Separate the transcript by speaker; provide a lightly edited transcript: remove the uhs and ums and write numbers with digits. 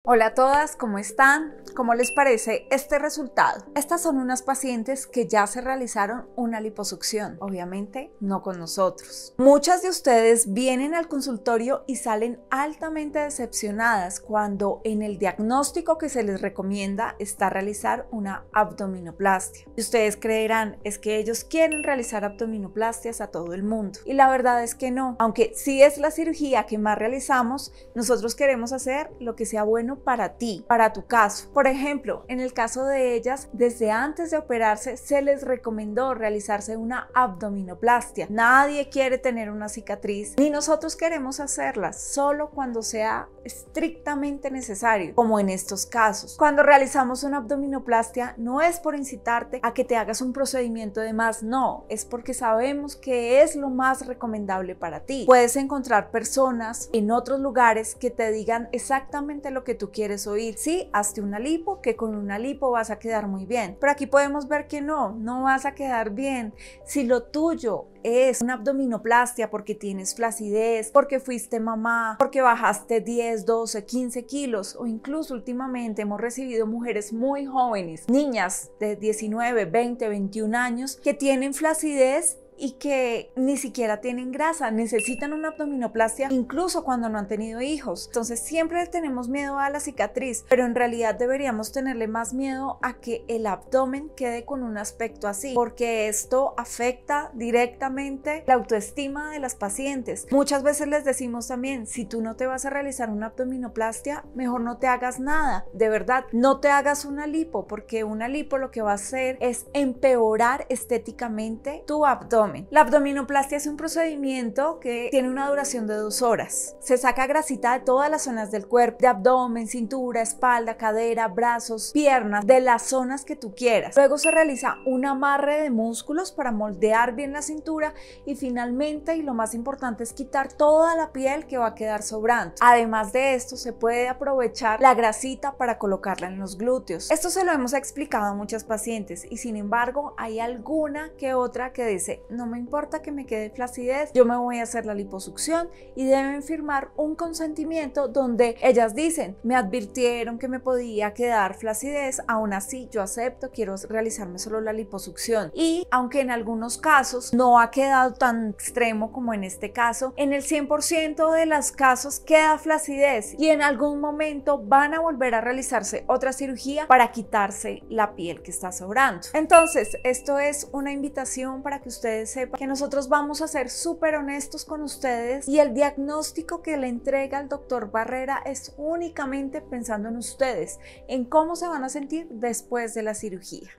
Speaker 1: Hola a todas, ¿cómo están? ¿Cómo les parece este resultado? Estas son unas pacientes que ya se realizaron una liposucción, obviamente no con nosotros. Muchas de ustedes vienen al consultorio y salen altamente decepcionadas cuando en el diagnóstico que se les recomienda está realizar una abdominoplastia. Y ustedes creerán, es que ellos quieren realizar abdominoplastias a todo el mundo. Y la verdad es que no, aunque sí es la cirugía que más realizamos, nosotros queremos hacer lo que sea bueno para ti, para tu caso. Por ejemplo, en el caso de ellas, desde antes de operarse se les recomendó realizarse una abdominoplastia. Nadie quiere tener una cicatriz, ni nosotros queremos hacerla, solo cuando sea estrictamente necesario, como en estos casos. Cuando realizamos una abdominoplastia no es por incitarte a que te hagas un procedimiento de más, no, es porque sabemos que es lo más recomendable para ti. Puedes encontrar personas en otros lugares que te digan exactamente lo que tú quieres oír. Sí, hazte una lipo, que con una lipo vas a quedar muy bien, pero aquí podemos ver que no vas a quedar bien. Si lo tuyo es una abdominoplastia porque tienes flacidez, porque fuiste mamá, porque bajaste 10, 12, 15 kilos o incluso últimamente hemos recibido mujeres muy jóvenes, niñas de 19, 20, 21 años que tienen flacidez y que ni siquiera tienen grasa, necesitan una abdominoplastia incluso cuando no han tenido hijos. Entonces siempre tenemos miedo a la cicatriz, pero en realidad deberíamos tenerle más miedo a que el abdomen quede con un aspecto así, porque esto afecta directamente la autoestima de las pacientes. Muchas veces les decimos también, si tú no te vas a realizar una abdominoplastia, mejor no te hagas nada, de verdad, no te hagas una lipo, porque una lipo lo que va a hacer es empeorar estéticamente tu abdomen. La abdominoplastia es un procedimiento que tiene una duración de 2 horas. Se saca grasita de todas las zonas del cuerpo, de abdomen, cintura, espalda, cadera, brazos, piernas, de las zonas que tú quieras. Luego se realiza un amarre de músculos para moldear bien la cintura y finalmente, y lo más importante, es quitar toda la piel que va a quedar sobrando. Además de esto, se puede aprovechar la grasita para colocarla en los glúteos. Esto se lo hemos explicado a muchas pacientes y sin embargo hay alguna que otra que dice, no me importa que me quede flacidez, yo me voy a hacer la liposucción, y deben firmar un consentimiento donde ellas dicen, me advirtieron que me podía quedar flacidez, aún así yo acepto, quiero realizarme solo la liposucción. Y aunque en algunos casos no ha quedado tan extremo como en este caso, en el 100% de los casos queda flacidez y en algún momento van a volver a realizarse otra cirugía para quitarse la piel que está sobrando. Entonces, esto es una invitación para que ustedes sepan que nosotros vamos a ser súper honestos con ustedes y el diagnóstico que le entrega el doctor Barrera es únicamente pensando en ustedes, en cómo se van a sentir después de la cirugía.